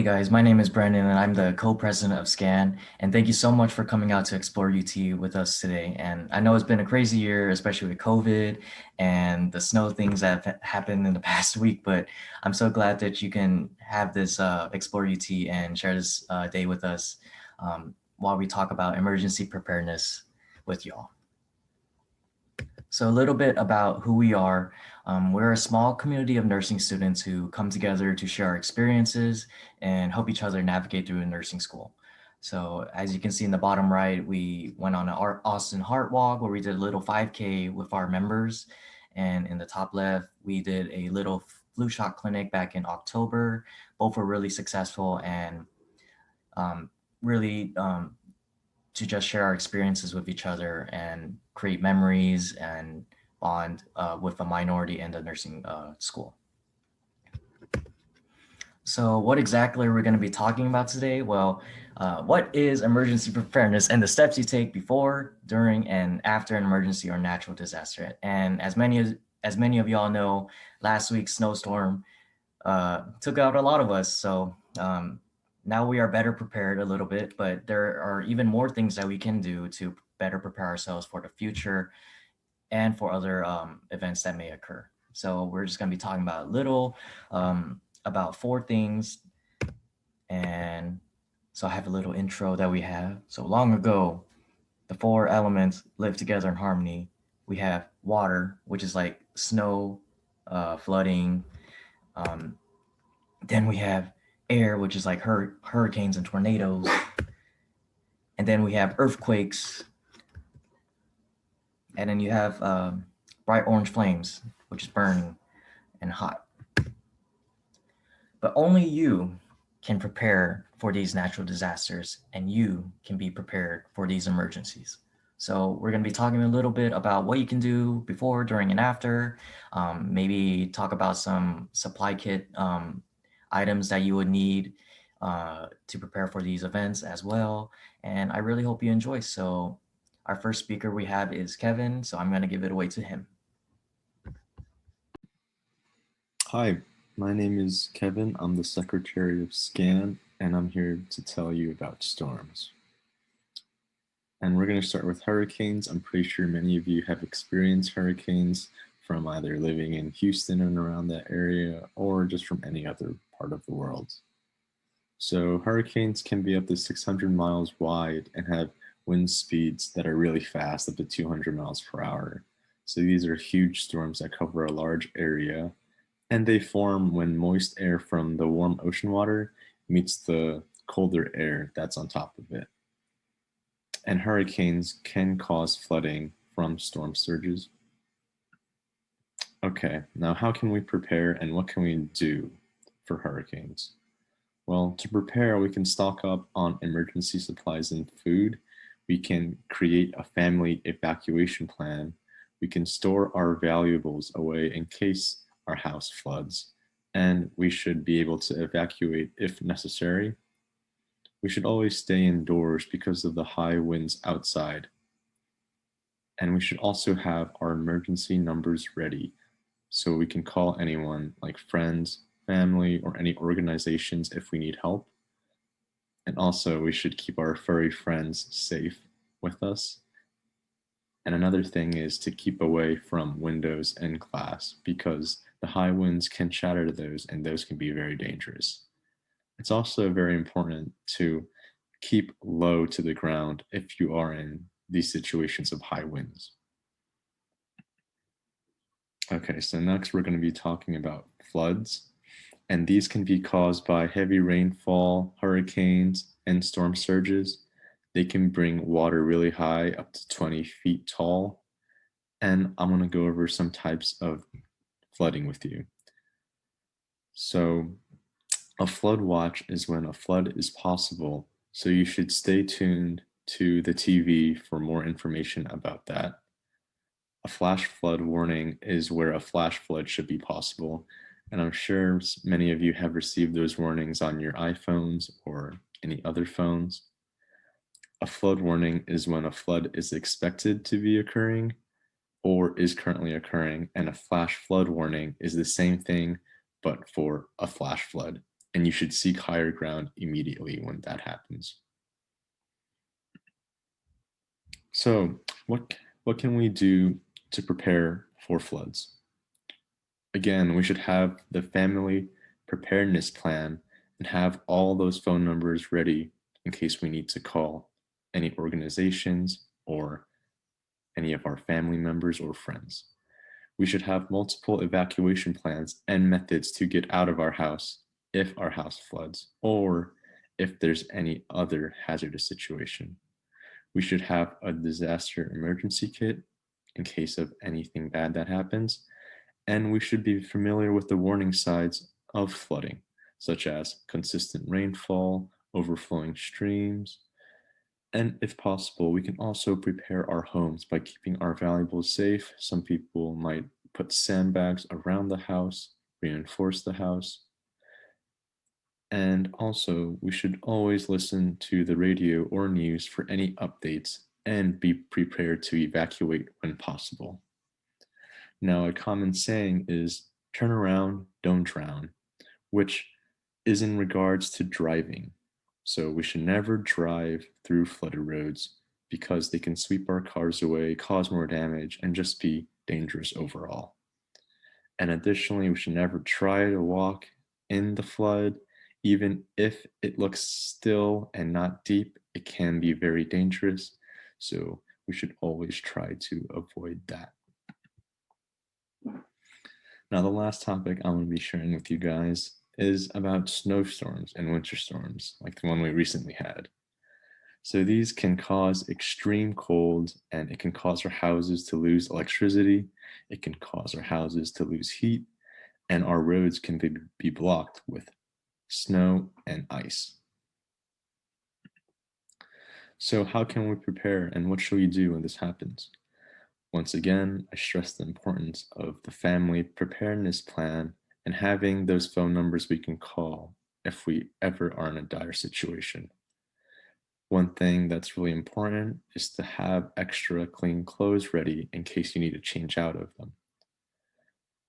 Hey guys, my name is Brandon and I'm the co-president of SCAN. And thank you so much for coming out to explore UT with us today. And I know it's been a crazy year, especially with COVID and the snow things that have happened in the past week, but I'm so glad that you can have this explore UT and share this day with us while we talk about emergency preparedness with y'all. So a little bit about who we are. We're a small community of nursing students who come together to share our experiences and help each other navigate through a nursing school. So as you can see in the bottom right, we went on an Austin Heart Walk where we did a little 5K with our members. And in the top left, we did a little flu shot clinic back in October. Both were really successful and really to just share our experiences with each other and create memories and bond with a minority in the nursing school. So what exactly are we going to be talking about today? Well, what is emergency preparedness and the steps you take before, during, and after an emergency or natural disaster? And as many of y'all know, last week's snowstorm took out a lot of us. So now we are better prepared a little bit, but there are even more things that we can do to better prepare ourselves for the future and for other events that may occur. So we're just going to be talking about about 4 things. And so I have a little intro that we have. So long ago, the 4 elements lived together in harmony. We have water, which is like snow, flooding. Then we have air, which is like hurricanes and tornadoes. And then we have earthquakes. And then you have bright orange flames, which is burning and hot. But only you can prepare for these natural disasters, and you can be prepared for these emergencies. So we're going to be talking a little bit about what you can do before, during, and after. Maybe talk about some supply kit items that you would need to prepare for these events as well. And I really hope you enjoy. So our first speaker we have is Kevin. So I'm going to give it away to him. Hi, my name is Kevin. I'm the Secretary of SCAN, and I'm here to tell you about storms. And we're going to start with hurricanes. I'm pretty sure many of you have experienced hurricanes from either living in Houston and around that area or just from any other part of the world. So hurricanes can be up to 600 miles wide and have wind speeds that are really fast, up to 200 miles per hour. So these are huge storms that cover a large area, and they form when moist air from the warm ocean water meets the colder air that's on top of it. And hurricanes can cause flooding from storm surges. Okay, now how can we prepare and what can we do for hurricanes? Well, to prepare, we can stock up on emergency supplies and food. We can create a family evacuation plan. We can store our valuables away in case our house floods, and we should be able to evacuate if necessary. We should always stay indoors because of the high winds outside. And we should also have our emergency numbers ready so we can call anyone like friends, family, or any organizations if we need help. And also, we should keep our furry friends safe with us. And another thing is to keep away from windows and glass because the high winds can shatter those and those can be very dangerous. It's also very important to keep low to the ground if you are in these situations of high winds. Okay, so next we're going to be talking about floods, and these can be caused by heavy rainfall, hurricanes, and storm surges. They can bring water really high, up to 20 feet tall, and I'm going to go over some types of flooding with you. So a flood watch is when a flood is possible, so you should stay tuned to the TV for more information about that. A flash flood warning is where a flash flood should be possible, and I'm sure many of you have received those warnings on your iPhones or any other phones. A flood warning is when a flood is expected to be occurring or is currently occurring, and a flash flood warning is the same thing but for a flash flood. and you should seek higher ground immediately when that happens. So, what can we do to prepare for floods? Again, we should have the family preparedness plan and have all those phone numbers ready in case we need to call any organizations or any of our family members or friends. We should have multiple evacuation plans and methods to get out of our house if our house floods or if there's any other hazardous situation. We should have a disaster emergency kit in case of anything bad that happens, and we should be familiar with the warning signs of flooding, such as consistent rainfall, overflowing streams, and if possible, we can also prepare our homes by keeping our valuables safe. Some people might put sandbags around the house, reinforce the house, and also we should always listen to the radio or news for any updates and be prepared to evacuate when possible. Now, a common saying is turn around, don't drown, which is in regards to driving. So we should never drive through flooded roads because they can sweep our cars away, cause more damage, and just be dangerous overall. And additionally, we should never try to walk in the flood. Even if it looks still and not deep, it can be very dangerous. So we should always try to avoid that. Now, the last topic I'm going to be sharing with you guys is about snowstorms and winter storms, like the one we recently had. So these can cause extreme cold, and it can cause our houses to lose electricity. It can cause our houses to lose heat, and our roads can be blocked with snow and ice. So how can we prepare, and what should we do when this happens? Once again, I stress the importance of the family preparedness plan and having those phone numbers we can call if we ever are in a dire situation. One thing that's really important is to have extra clean clothes ready in case you need to change out of them.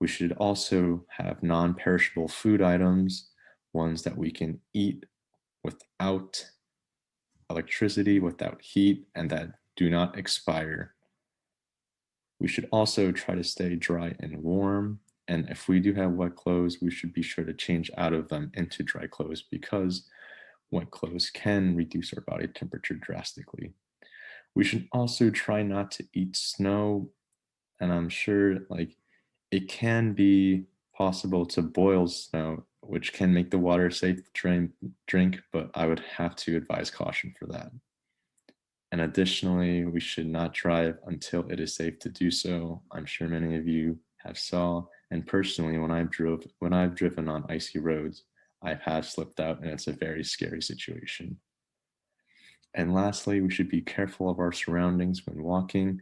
We should also have non-perishable food items, ones that we can eat without electricity, without heat, and that do not expire. We should also try to stay dry and warm. And if we do have wet clothes, we should be sure to change out of them into dry clothes because wet clothes can reduce our body temperature drastically. We should also try not to eat snow. And I'm sure it can be possible to boil snow, which can make the water safe to drink, but I would have to advise caution for that. And additionally, we should not drive until it is safe to do so. I'm sure many of you have saw, and personally, when I've driven on icy roads, I have slipped out, and it's a very scary situation. And lastly, we should be careful of our surroundings when walking.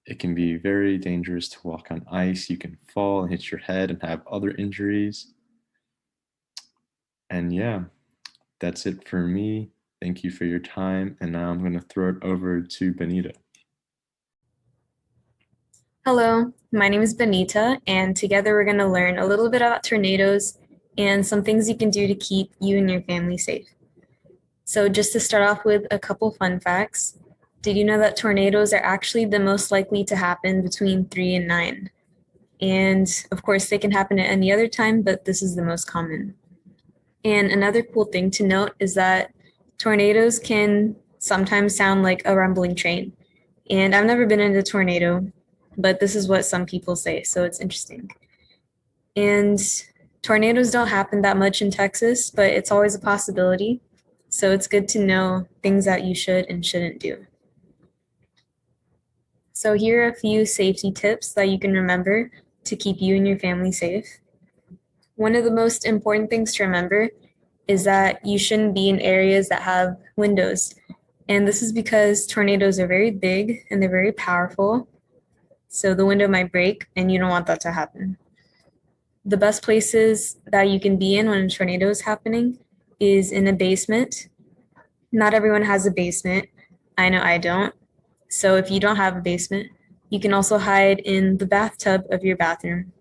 It can be very dangerous to walk on ice. You can fall and hit your head and have other injuries. And yeah, that's it for me. Thank you for your time. And now I'm going to throw it over to Benita. Hello, my name is Benita, and together we're going to learn a little bit about tornadoes and some things you can do to keep you and your family safe. So just to start off with a couple fun facts. Did you know that tornadoes are actually the most likely to happen between 3 and 9? And of course, they can happen at any other time, but this is the most common. And another cool thing to note is that tornadoes can sometimes sound like a rumbling train. And I've never been in a tornado, but this is what some people say, so it's interesting. And tornadoes don't happen that much in Texas, but it's always a possibility. So it's good to know things that you should and shouldn't do. So here are a few safety tips that you can remember to keep you and your family safe. One of the most important things to remember is that you shouldn't be in areas that have windows. And this is because tornadoes are very big and they're very powerful. So the window might break and you don't want that to happen. The best places that you can be in when a tornado is happening is in a basement. Not everyone has a basement. I know I don't. So if you don't have a basement, you can also hide in the bathtub of your bathroom.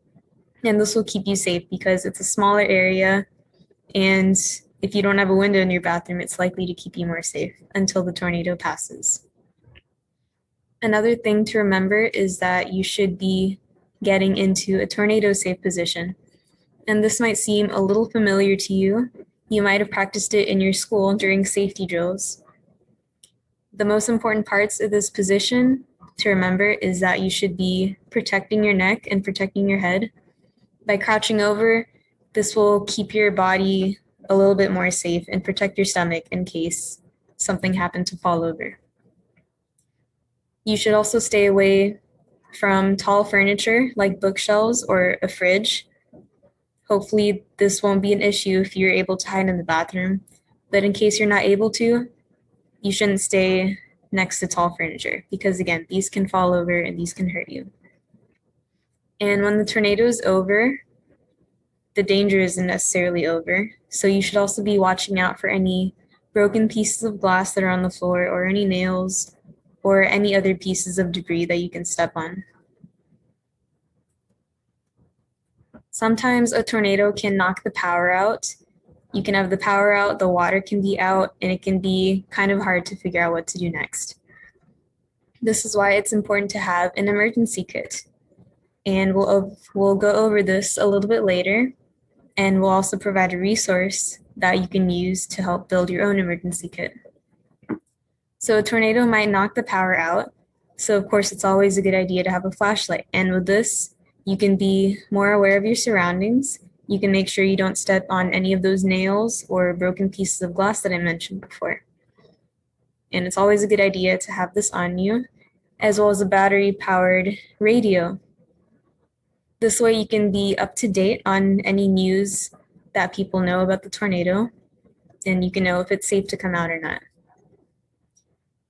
And this will keep you safe because it's a smaller area And if you don't have a window in your bathroom, it's likely to keep you more safe until the tornado passes. Another thing to remember is that you should be getting into a tornado safe position. And this might seem a little familiar to you. You might have practiced it in your school during safety drills. The most important parts of this position to remember is that you should be protecting your neck and protecting your head. By crouching over, this will keep your body a little bit more safe and protect your stomach in case something happened to fall over. You should also stay away from tall furniture like bookshelves or a fridge. Hopefully, this won't be an issue if you're able to hide in the bathroom. But in case you're not able to, you shouldn't stay next to tall furniture because, again, these can fall over and these can hurt you. And when the tornado is over, the danger isn't necessarily over. So you should also be watching out for any broken pieces of glass that are on the floor or any nails or any other pieces of debris that you can step on. Sometimes a tornado can knock the power out. You can have the power out, the water can be out, and it can be kind of hard to figure out what to do next. This is why it's important to have an emergency kit. And we'll go over this a little bit later, and we'll also provide a resource that you can use to help build your own emergency kit. So a tornado might knock the power out. So of course, it's always a good idea to have a flashlight. And with this, you can be more aware of your surroundings. You can make sure you don't step on any of those nails or broken pieces of glass that I mentioned before. And it's always a good idea to have this on you, as well as a battery-powered radio. This way you can be up to date on any news that people know about the tornado, and you can know if it's safe to come out or not.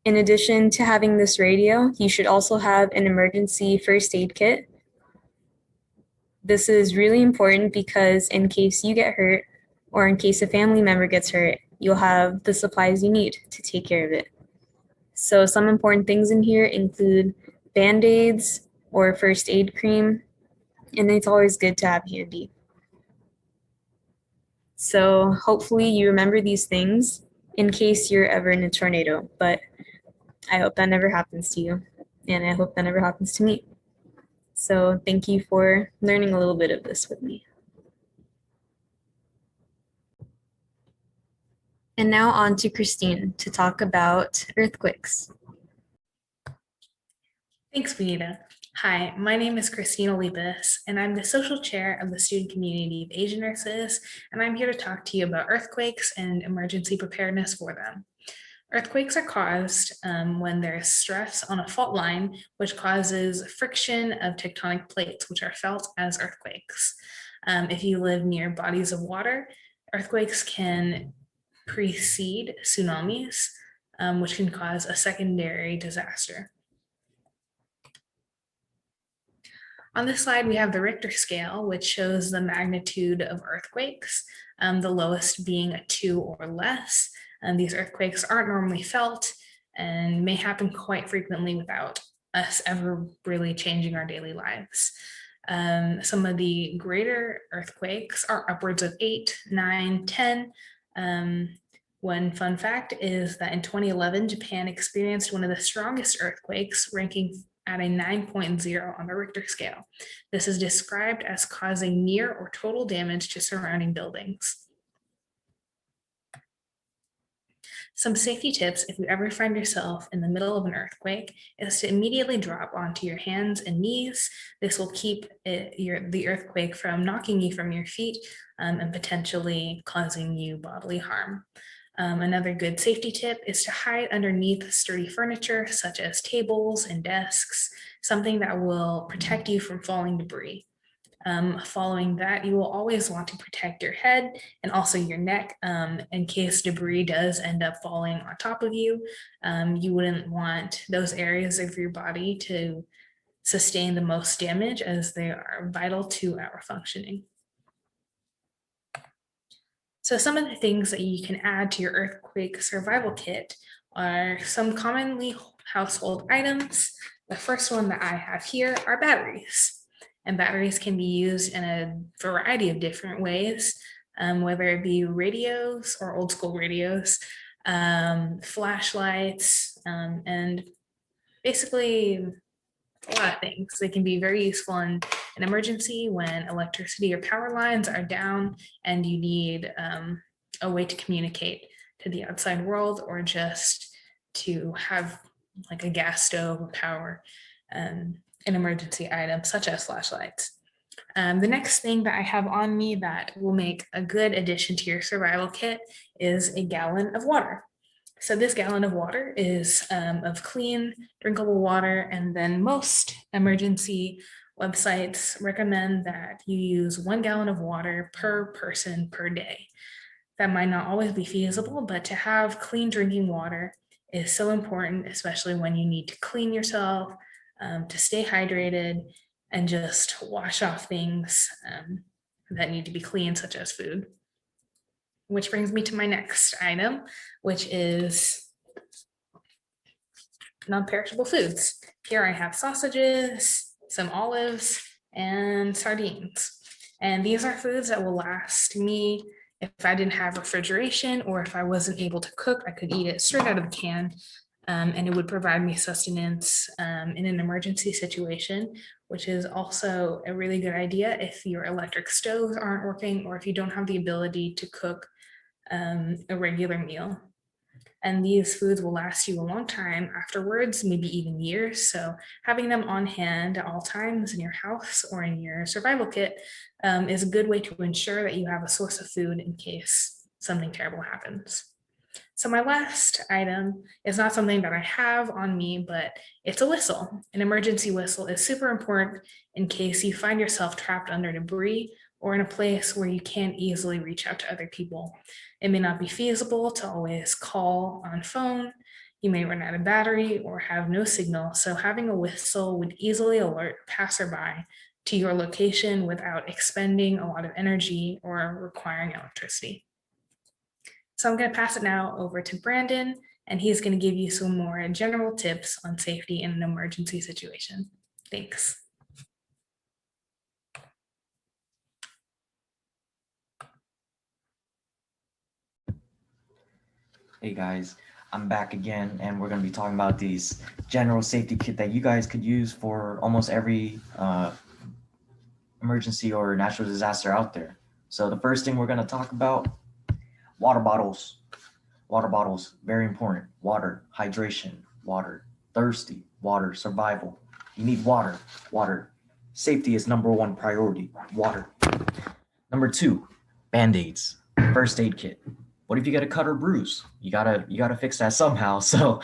In addition to having this radio, you should also have an emergency first aid kit. This is really important because in case you get hurt or in case a family member gets hurt, you'll have the supplies you need to take care of it. So some important things in here include Band-Aids or first aid cream, and it's always good to have handy. So hopefully you remember these things in case you're ever in a tornado, but I hope that never happens to you, and I hope that never happens to me. So thank you for learning a little bit of this with me. And now on to Christine to talk about earthquakes. Thanks, Benita. Hi, my name is Christine Olibas, and I'm the social chair of the student community of Asian nurses, and I'm here to talk to you about earthquakes and emergency preparedness for them. Earthquakes are caused when there is stress on a fault line, which causes friction of tectonic plates, which are felt as earthquakes. If you live near bodies of water, earthquakes can precede tsunamis, which can cause a secondary disaster. On this slide, we have the Richter scale, which shows the magnitude of earthquakes, the lowest being a 2 or less. These earthquakes aren't normally felt and may happen quite frequently without us ever really changing our daily lives. Some of the greater earthquakes are upwards of 8, 9, 10. One fun fact is that in 2011, Japan experienced one of the strongest earthquakes, ranking at a 9.0 on the Richter scale. This is described as causing near or total damage to surrounding buildings. Some safety tips if you ever find yourself in the middle of an earthquake is to immediately drop onto your hands and knees. This will keep the earthquake from knocking you from your feet and potentially causing you bodily harm. Another good safety tip is to hide underneath sturdy furniture such as tables and desks, something that will protect you from falling debris. Following that, you will always want to protect your head and also your neck in case debris does end up falling on top of you. You wouldn't want those areas of your body to sustain the most damage as they are vital to our functioning. So some of the things that you can add to your earthquake survival kit are some commonly household items. The first one that I have here are batteries. And batteries can be used in a variety of different ways. whether it be radios or old school radios, flashlights, and basically a lot of things. They can be very useful in an emergency when electricity or power lines are down and you need a way to communicate to the outside world, or just to have like a gas stove or power, an emergency item such as flashlights. The next thing that I have on me that will make a good addition to your survival kit is a gallon of water. So this gallon of water is of clean, drinkable water, and then most emergency websites recommend that you use 1 gallon of water per person per day. That might not always be feasible, but to have clean drinking water is so important, especially when you need to clean yourself, to stay hydrated, and just wash off things that need to be clean, such as food. Which brings me to my next item, which is non-perishable foods. Here I have sausages, some olives, and sardines. And these are foods that will last me if I didn't have refrigeration, or if I wasn't able to cook, I could eat it straight out of the can. And it would provide me sustenance in an emergency situation, which is also a really good idea if your electric stoves aren't working, or if you don't have the ability to cook a regular meal. And these foods will last you a long time afterwards, maybe even years. So having them on hand at all times in your house or in your survival kit is a good way to ensure that you have a source of food in case something terrible happens. So my last item is not something that I have on me, but it's a whistle. An emergency whistle is super important in case you find yourself trapped under debris or in a place where you can't easily reach out to other people. It may not be feasible to always call on phone. You may run out of battery or have no signal. So having a whistle would easily alert passerby to your location without expending a lot of energy or requiring electricity. So I'm going to pass it now over to Brandon, and he's going to give you some more general tips on safety in an emergency situation. Thanks. Hey guys, I'm back again, and we're going to be talking about these general safety kit that you guys could use for almost every emergency or natural disaster out there. So the first thing we're going to talk about, water bottles. Water bottles, very important. Water, hydration, water, thirsty, water, survival. You need water, water. Safety is #1 priority, water. Number 2, Band-Aids, first aid kit. What if you get a cut or bruise? You gotta fix that somehow. So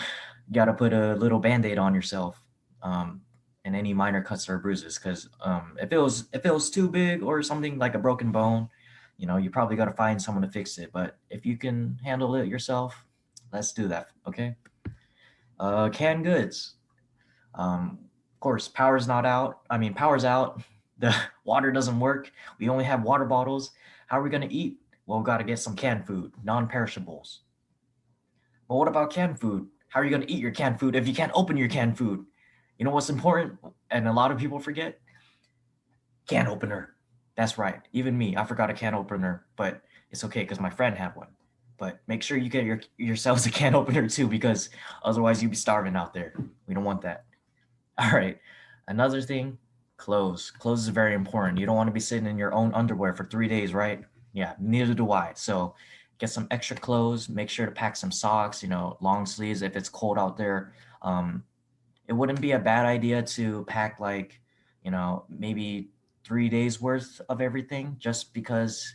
you gotta put a little Band-Aid on yourself, and any minor cuts or bruises. Because if it was too big or something like a broken bone, you probably got to find someone to fix it. But if you can handle it yourself, let's do that, okay? Canned goods. Of course, power's out. The water doesn't work. We only have water bottles. How are we going to eat? Well, we got to get some canned food, non-perishables. But what about canned food? How are you going to eat your canned food if you can't open your canned food? You know what's important? And a lot of people forget? Can opener. That's right. Even me, I forgot a can opener, but it's okay because my friend had one. But make sure you get yourselves a can opener too, because otherwise you'll be starving out there. We don't want that. All right. Another thing, clothes. Clothes is very important. You don't want to be sitting in your own underwear for 3 days, right? Yeah, neither do I. So get some extra clothes. Make sure to pack some socks, long sleeves if it's cold out there. It wouldn't be a bad idea to pack maybe 3 days worth of everything, just because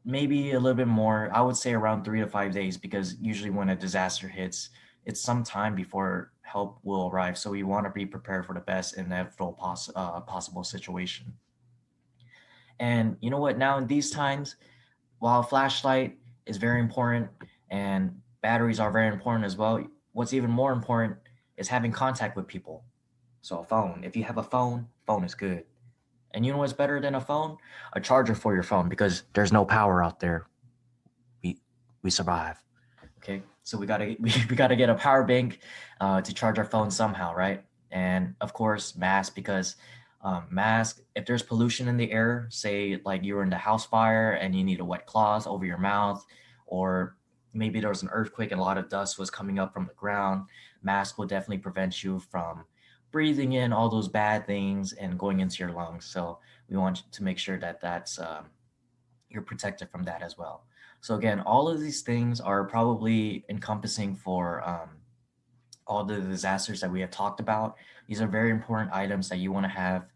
maybe a little bit more. I would say around 3 to 5 days, because usually when a disaster hits, it's some time before help will arrive. So we want to be prepared for the best inevitable possible situation. And you know what? Now in these times, while flashlight is very important and batteries are very important as well, what's even more important is having contact with people. So a phone. If you have a phone is good. And you know what's better than a phone? A charger for your phone, because there's no power out there. We survive. Okay, so we gotta get a power bank to charge our phone somehow, right? And of course, mask, because Mask. If there's pollution in the air, say like you were in the house fire and you need a wet cloth over your mouth, or maybe there was an earthquake and a lot of dust was coming up from the ground, mask will definitely prevent you from breathing in all those bad things and going into your lungs. So we want to make sure that you're protected from that as well. So again, all of these things are probably encompassing for all the disasters that we have talked about. These are very important items that you want to have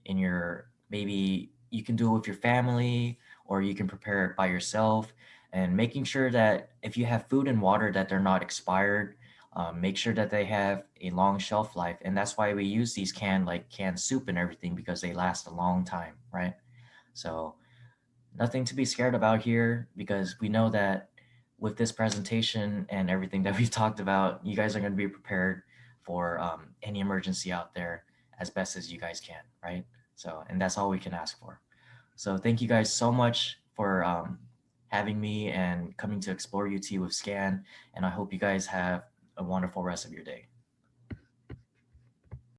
in your, maybe you can do it with your family or you can prepare it by yourself, and making sure that if you have food and water that they're not expired, make sure that they have a long shelf life. And that's why we use these canned soup and everything, because they last a long time, right? So nothing to be scared about here, because we know that with this presentation and everything that we've talked about, you guys are going to be prepared for any emergency out there as best as you guys can, right? So, and that's all we can ask for. So thank you guys so much for having me and coming to explore UT with Scan. And I hope you guys have a wonderful rest of your day.